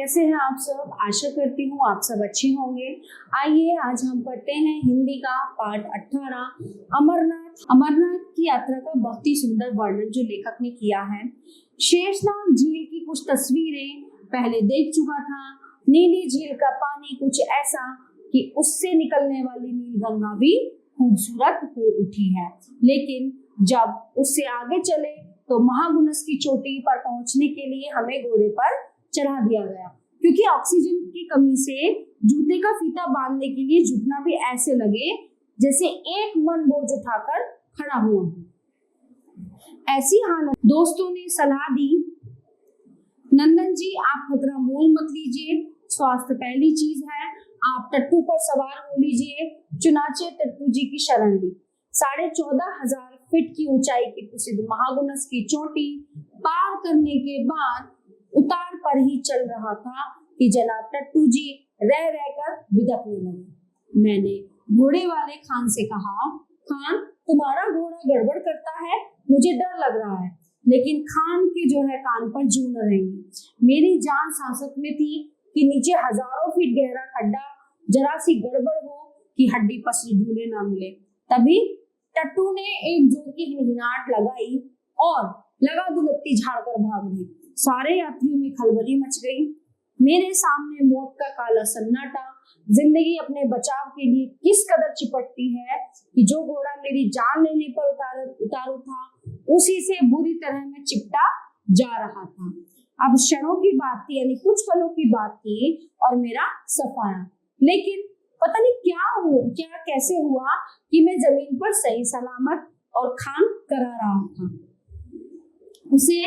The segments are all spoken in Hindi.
कैसे हैं आप सब? आशा करती हूँ आप सब अच्छे होंगे। आइए आज हम पढ़ते हैं हिंदी का पाठ 18 अमरनाथ। अमरनाथ की यात्रा का बहुत ही सुंदर वर्णन जो लेखक ने किया है। शेषनाग झील की कुछ तस्वीरें पहले देख चुका था। नीली झील का पानी कुछ ऐसा कि उससे निकलने वाली नीलगंगा भी खूबसूरत हो उठी है, लेकिन जब उससे आगे चले तो महागुनस की चोटी पर पहुंचने के लिए हमें घोड़े पर चढ़ा दिया गया, क्योंकि ऑक्सीजन की कमी से जूते का फीता बांधने के लिए झुकना भी ऐसे लगे जैसे एक मन बोझ उठाकर खड़ा हुआ हो। ऐसी हालत दोस्तों ने सलाह दी, नंदन जी आप खतरा मोल मत लीजिए, स्वास्थ्य पहली चीज है, आप टट्टू पर सवार हो लीजिए। चुनाचे टट्टू जी की शरण ली। 14,500 फीट की ऊंचाई की प्रसिद्ध महागुनस की चोटी पार करने के बाद उतार पर ही चल रहा था कि जनाब टट्टू जी रह रहकर बिदकने लगे। मैंने घोड़े वाले खान से कहा, खान तुम्हारा घोड़ा गड़बड़ करता है, मुझे डर लग रहा है। लेकिन खान के जो है कान पर जू न रहेंगी। मेरी जान सांसत में थी कि नीचे हजारों फीट गहरा खड्डा, जरा सी गड़बड़ हो कि हड्डी पसली ढूंढे ना मिले। तभी टट्टू ने एक जोर की हिनहिनाहट लगाई और लगा दुलत्ती झाड़कर भाग गई। सारे यात्रियों में खलबली मच गई। मेरे सामने मौत का काला सन्नाटा। जिंदगी अपने बचाव के लिए किस कदर चिपटती है कि जो घोड़ा मेरी जान लेने पर उतारू था उसी से बुरी तरह में चिपटा जा रहा था। अब क्षणों की बात थी, यानी कुछ पलों की बात थी और मेरा सफाया। लेकिन पता नहीं क्या कैसे हुआ कि मैं जमीन पर सही सलामत और खान करा रहा था। उसे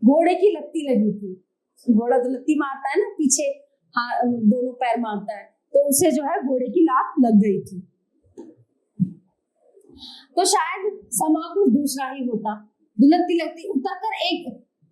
घोड़े की लत्ती लगी थी। घोड़ा तो लत्ती मारता है ना, पीछे दोनों पैर मारता है, तो उसे जो है घोड़े की लात लग गई थी। तो शायद समा कुछ दूसरा ही होता। दुलत्ती लगती उतर कर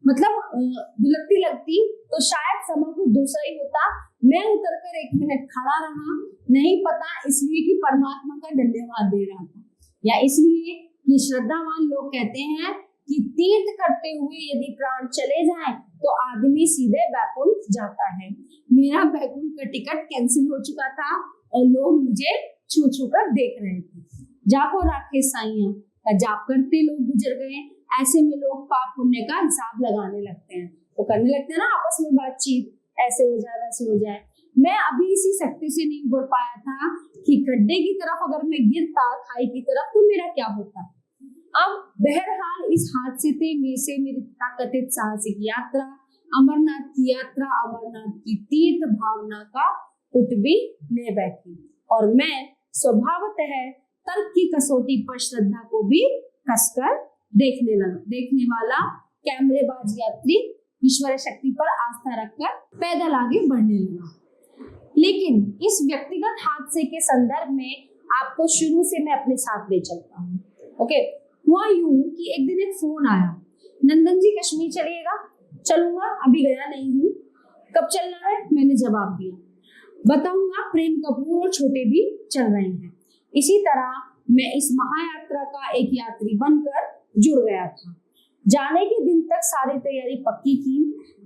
दुलत्ती लगती तो शायद समा कुछ दूसरा ही होता। मैं उतरकर 1 मिनट खड़ा रहा, नहीं पता इसलिए कि परमात्मा का धन्यवाद दे रहा था, या इसलिए कि श्रद्धावान लोग कहते हैं कि तीर्थ करते हुए यदि प्राण चले जाएं तो आदमी सीधे बैकुंठ जाता है। मेरा बैकुंठ का टिकट कैंसिल हो चुका था और लोग मुझे छू छू कर देख रहे थे। जाको राखे साइया का जाप करते लोग गुजर गए। ऐसे में लोग पाप पुण्य का हिसाब लगाने लगते हैं, वो करने लगते हैं ना आपस में बातचीत, ऐसे हो जाए वैसे हो जाए। मैं अभी इसी शक्ति से नहीं उबर पाया था कि गड्ढे की तरफ अगर मैं गिरता खाई की तरफ तो मेरा क्या होता। अब बहरहाल इस हादसे से मेरी तथाकथित साहसिक यात्रा, अमरनाथ की यात्रा, अमरनाथ की तीर्थ भावना का उठ भी ले बैठी और मैं स्वभावतः तर्क की कसौटी पर श्रद्धा को भी कसकर देखने लगा। देखने वाला कैमरेबाज यात्री ईश्वर शक्ति पर आस्था रखकर पैदल आगे बढ़ने लगा। लेकिन इस व्यक्तिगत हादसे के संदर्भ में आपको शुरू से मैं अपने साथ ले चलता हूँ। ओके, हुआ यूं कि एक दिन एक फोन आया, नंदन जी कश्मीर चलिएगा? चलूंगा, अभी गया नहीं हूँ। कब चलना है? मैंने जवाब दिया, बताऊंगा। प्रेम कपूर और छोटे भी चल रहे हैं। इसी तरह मैं इस महायात्रा का एक यात्री बनकर जुड़ गया था। जाने के दिन तक सारी तैयारी पक्की की।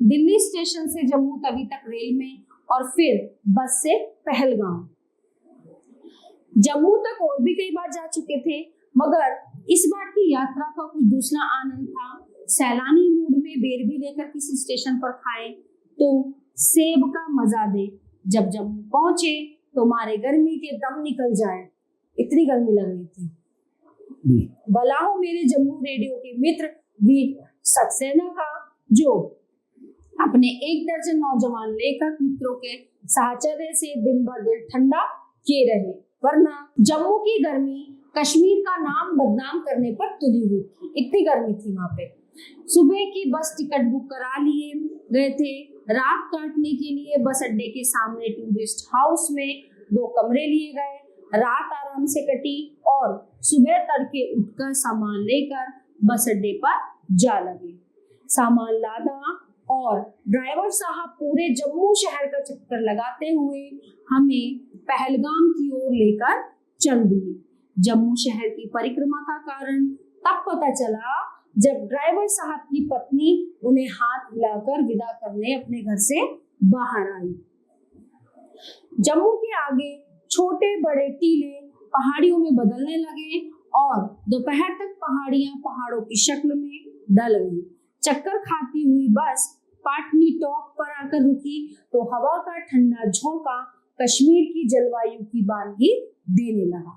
दिल्ली स्टेशन से जम्मू तवी तक रेल में और फिर बस से पहलगाम। जम्मू तक और भी कई बार जा चुके थे, मगर इस बार की यात्रा का कुछ दूसरा आनंद था। सैलानी मूड में बेर भी लेकर किसी स्टेशन पर खाए तो सेब का मजा दे। जब जम्मू पहुंचे तो मारे गर्मी के दम निकल जाए, इतनी गर्मी लग रही थी। भला हो मेरे जम्मू रेडियो के मित्र वीर सक्सेना का, जो अपने 1 दर्जन नौजवान लेखक मित्रों के साहचर्य से दिन भर दिल ठंडा किए रहे, वरना जम्मू की गर्मी कश्मीर का नाम बदनाम करने पर तुली हुई थी। इतनी गर्मी थी वहां पे। सुबह की बस टिकट बुक करा लिए गए थे। रात काटने के लिए बस अड्डे के सामने टूरिस्ट हाउस में 2 कमरे लिए गए। रात आराम से कटी और सुबह तड़के उठकर सामान लेकर बस अड्डे पर जा लगे। सामान लादा और ड्राइवर साहब पूरे जम्मू शहर का चक्कर लगाते हुए हमें पहलगाम की ओर लेकर चल दिए। जम्मू शहर की परिक्रमा का कारण तब पता चला जब ड्राइवर साहब की पत्नी उन्हें हाथ हिलाकर विदा करने अपने घर से बाहर आई। जम्मू के आगे छोटे बड़े टीले पहाड़ियों में बदलने लगे और दोपहर तक पहाड़ियां पहाड़ों की शक्ल में ढल गई। चक्कर खाती हुई बस पाटनी टॉप पर आकर रुकी तो हवा का ठंडा झोंका कश्मीर की जलवायु की वानगी देने लगा।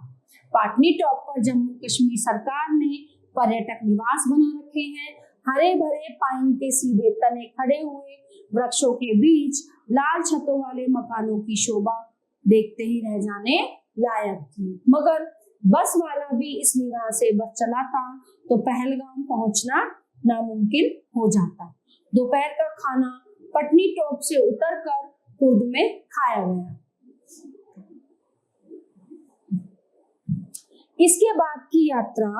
पाटनी टॉप पर जम्मू कश्मीर सरकार ने पर्यटक निवास बना रखे हैं। हरे भरे पाइन के सीधे तने खड़े हुए वृक्षों के बीच लाल छतों वाले मकानों की शोभा देखते ही रह जाने लायक थी। मगर बस वाला भी इस निगाह से बस चलाता तो पहलगाम पहुंचना नामुमकिन हो जाता। दोपहर का खाना पटनी टॉप से उतरकर खुर्द में खाया गया। इसके बाद की यात्रा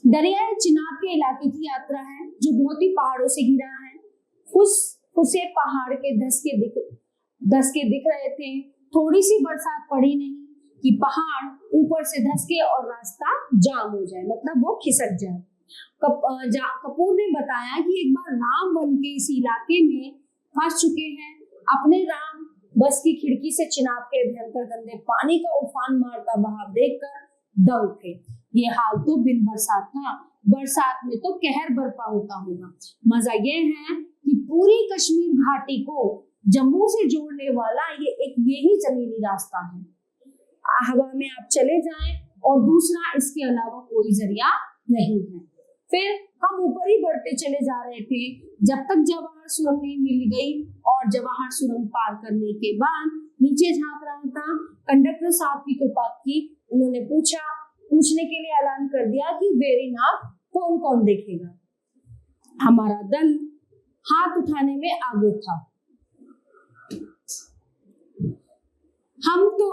दरियाए चिनाब के इलाके की यात्रा है, जो बहुत ही पहाड़ों से घिरा है। फुसे पहाड़ के धसके दिख रहे थे। थोड़ी सी बरसात पड़ी नहीं कि पहाड़ ऊपर से धसके और रास्ता जाम हो जाए, मतलब वो खिसक जाए। कपूर ने बताया कि एक बार राम बन के इस इलाके में फंस चुके हैं। अपने राम बस की खिड़की से चिनाब के भयंकर गंदे पानी का उफान मारता बहाव देखकर दम उठे। ये हाल तो बिन बरसात था, बरसात में तो कहर बरपा होता होगा। मजा ये है कि पूरी कश्मीर घाटी को जम्मू से जोड़ने वाला यही जमीनी रास्ता है। हवा में आप चले जाएं और दूसरा इसके अलावा कोई जरिया नहीं है। फिर हम ऊपर ही बढ़ते चले जा रहे थे जब तक जवाहर सुरंग नहीं मिल गई, और जवाहर सुरंग पार करने के बाद नीचे झांक रहा था। कंडक्टर साहब की कृपा की, उन्होंने पूछने के लिए ऐलान कर दिया कि वेरीनाग कौन कौन देखेगा। हमारा दल हाथ उठाने में आगे था।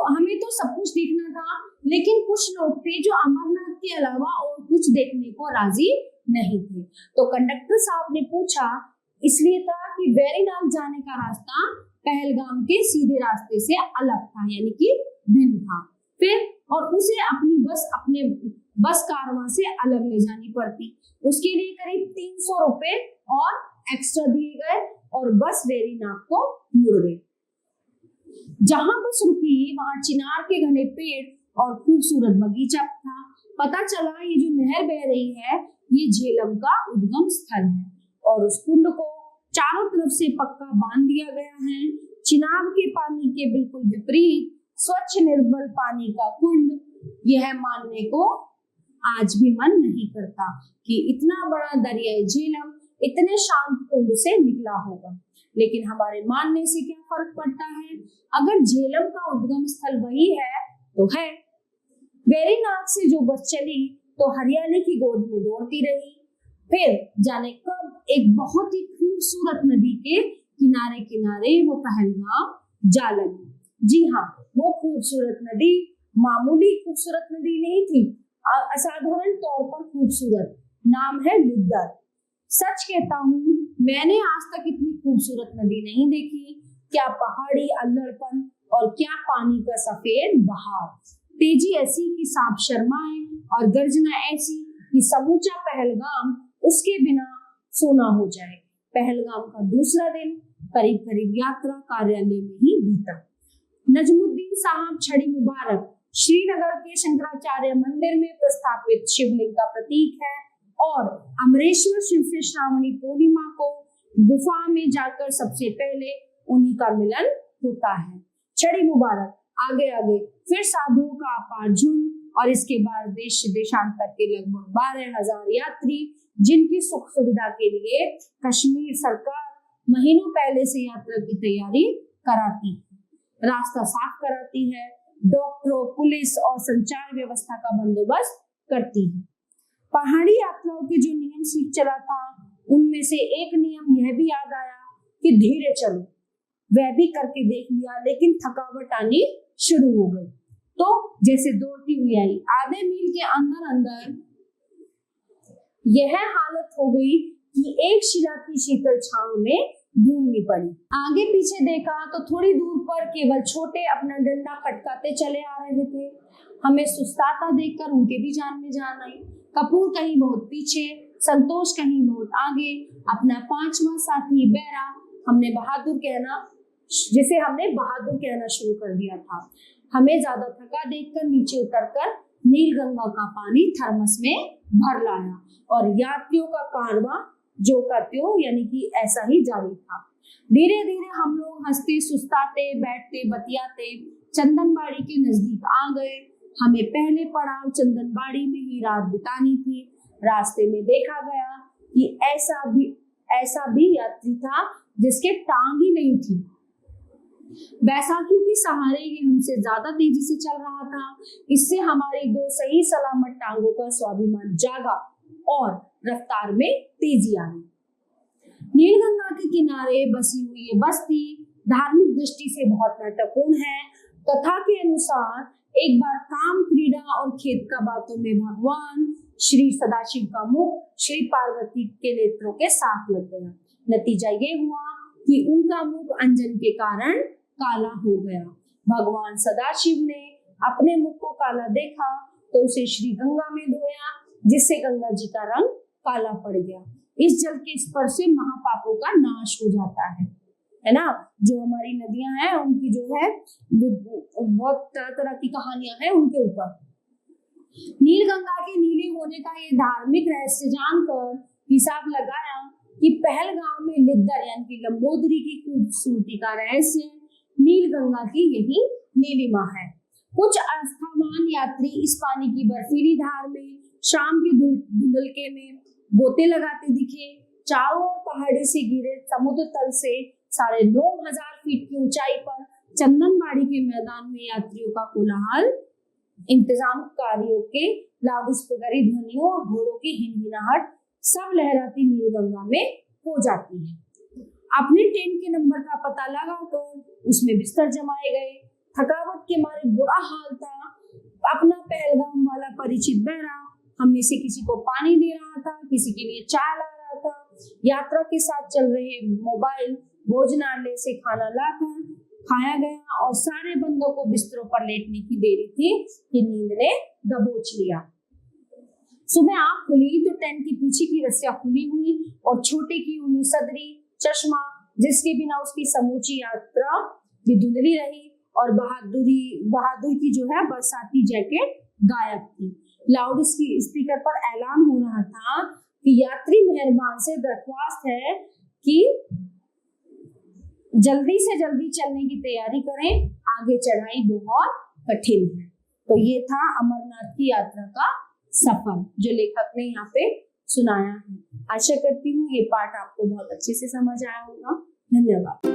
हमें तो सब कुछ देखना था, लेकिन कुछ लोग थे जो अमरनाथ के अलावा और कुछ देखने को राजी नहीं थे। तो कंडक्टर साहब ने पूछा, इसलिए था कि वेरीनाग जाने का रास्ता पहलगाम के सीधे रास्ते से अलग था, यानी कि भिन्न था। फिर और उसे अपने बस कारवां से अलग ले जानी पड़ती। उसके लिए करीब 300 रुपए और एक्स्ट्रा दिए गए और बस वेरीनाग को मुड़ गई। जहां बस रुकी वहां चिनार के घने पेड़ और खूबसूरत बगीचा था। पता चला ये जो नहर बह रही है ये झेलम का उद्गम स्थल है और उस कुंड को चारों तरफ से पक्का बांध दिया गया है। चिनाब के पानी के बिल्कुल विपरीत स्वच्छ निर्मल पानी का कुंड, यह मानने को आज भी मन नहीं करता कि इतना बड़ा दरियाई झेलम इतने शांत कुंड से निकला होगा। लेकिन हमारे मानने से क्या फर्क पड़ता है, अगर झेलम का उद्गम स्थल वही है तो है। वेरीनाग से जो बस चली तो हरियाली की गोद में दौड़ती रही। फिर जाने कब एक बहुत ही खूबसूरत नदी के किनारे किनारे वो पहलगाम जा लगी। जी हाँ, वो खूबसूरत नदी मामूली खूबसूरत नदी नहीं थी, असाधारण तौर पर खूबसूरत। नाम है लिद्दर। सच कहता हूँ, मैंने आज तक इतनी खूबसूरत नदी नहीं देखी। क्या पहाड़ी अल्लड़पन और क्या पानी का सफेद बहाव। तेजी ऐसी कि सांप शर्माए और गर्जना ऐसी कि समूचा पहलगाम उसके बिना सोना हो जाए। पहलगाम का दूसरा दिन करीब करीब यात्रा कार्यालय में ही बीता। नजमुद्दीन साहब छड़ी मुबारक श्रीनगर के शंकराचार्य मंदिर में प्रस्थापित शिवलिंग का प्रतीक है और अमरेश्वर शिव से श्रावणी पूर्णिमा को गुफा में जाकर सबसे पहले उन्हीं का मिलन होता है। छड़ी मुबारक आगे आगे फिर साधुओं का अपार झुंड और इसके बाद देश देशांतर के लगभग 12,000 यात्री, जिनकी सुख सुविधा के लिए कश्मीर सरकार महीनों पहले से यात्रा की तैयारी कराती है, रास्ता साफ कराती है, डॉक्टरों, पुलिस और संचार व्यवस्था का बंदोबस्त करती है। पहाड़ी यात्राओं के जो नियम सीख चला था, उनमें से एक नियम यह भी याद आया कि धीरे चलो। वह भी करके देख लिया, लेकिन थकावट आनी शुरू हो गई तो जैसे दौड़ती हुई आई। आधे मील के अंदर यह हालत हो गई कि एक शिला की शीतल छांव में ढूंढनी पड़ी। आगे पीछे देखा तो थोड़ी दूर पर केवल छोटे अपना डंडा खटकाते चले आ रहे थे। हमें सुस्ताता देखकर उनके भी जान में जान आई। कपूर कहीं बहुत पीछे, संतोष कहीं बहुत आगे। अपना 5वां साथी बैरा हमने बहादुर कहना शुरू कर दिया था। हमें ज्यादा थका देखकर नीचे उतरकर नीलगंगा का पानी थर्मस में भर लाया और यात्रियों का कारवां जो का त्यों यानी कि ऐसा ही जारी था। धीरे धीरे हम लोग हंसते सुस्ताते बैठते बतियाते चंदनबाड़ी के नजदीक आ गए। हमें पहले पड़ाव चंदनबाड़ी में ही रात बितानी थी। रास्ते में देखा गया कि ऐसा भी यात्री था जिसके टांग ही नहीं थी। बैसाखियों के सहारे ये हमसे ज्यादा तेजी से चल रहा था। इससे हमारी 2 सही सलामत टांगों का स्वाभिमान जागा और रफ्तार में तेजी आई। नीलगंगा के किनारे बसी हुई ये बस्ती धार्मिक दृष्टि से बहुत महत्वपूर्ण है। कथा के अनुसार एक बार काम, क्रीड़ा और खेत का बातों में भगवान श्री सदाशिव का मुख श्री पार्वती के नेत्रों के साथ लग गया। नतीजा ये हुआ कि उनका मुख अंजन के कारण काला हो गया। भगवान सदाशिव ने अपने मुख को काला देखा तो उसे श्री गंगा में धोया, जिससे गंगा जी का रंग काला पड़ गया। इस जल के स्पर्श से महापापों का नाश हो जाता है ना। जो हमारी नदियां हैं उनकी जो है बहुत तरह तरह की कहानियां हैं उनके ऊपर। नीलगंगा के नीले होने का ये धार्मिक रहस्य जानकर हिसाब लगाया कि पहलगाम में लिद्दर यानी कि लंबोदरी की खूबसूरती का रहस्य नीलगंगा की यही नीलिमा है। कुछ आस्थावान यात्री इस पानी की बर्फीली धार में शाम के धुंधलके में गोते लगाते दिखे। चारों ओर पहाड़ी से घिरे समुद्र तल से 9,500 फीट की ऊंचाई पर चंदनबाड़ी के मैदान में यात्रियों का कोलाहल, इंतजामकारियों के लाउडस्पीकर ध्वनियों और घोड़ों की हिनहिनाहट सब लहराती नीलगंगा में हो जाती है। अपने टेंट के नंबर का पता लगाकर उसमें बिस्तर जमाए गए। थकावट के मारे बुरा हाल था। अपना पहलगाम वाला परिचित बहरा हम में से किसी को पानी दे रहा था, किसी के लिए चाय ला रहा था। यात्रा के साथ चल रहे मोबाइल भोजनालय से खाना लाकर खाया गया और सारे बंदों को बिस्तरों पर लेटने की देरी थी कि नींद ने दबोच लिया। सुबह आंख खुली तो टेंट के पीछे की रस्सियां खुली हुई और छोटे की ऊनी सदरी, चश्मा, जिसके बिना उसकी समूची यात्रा भी धुंधली रही, और बहादुर की जो है बरसाती जैकेट गायब थी। लाउड स्पीकर पर ऐलान हो रहा था कि यात्री मेहरबान से दरख्वास्त है कि जल्दी से जल्दी चलने की तैयारी करें, आगे चढ़ाई बहुत कठिन है। तो ये था अमरनाथ की यात्रा का सफर जो लेखक ने यहाँ पे सुनाया है। आशा करती हूँ ये पाठ आपको बहुत अच्छे से समझ आया होगा। धन्यवाद।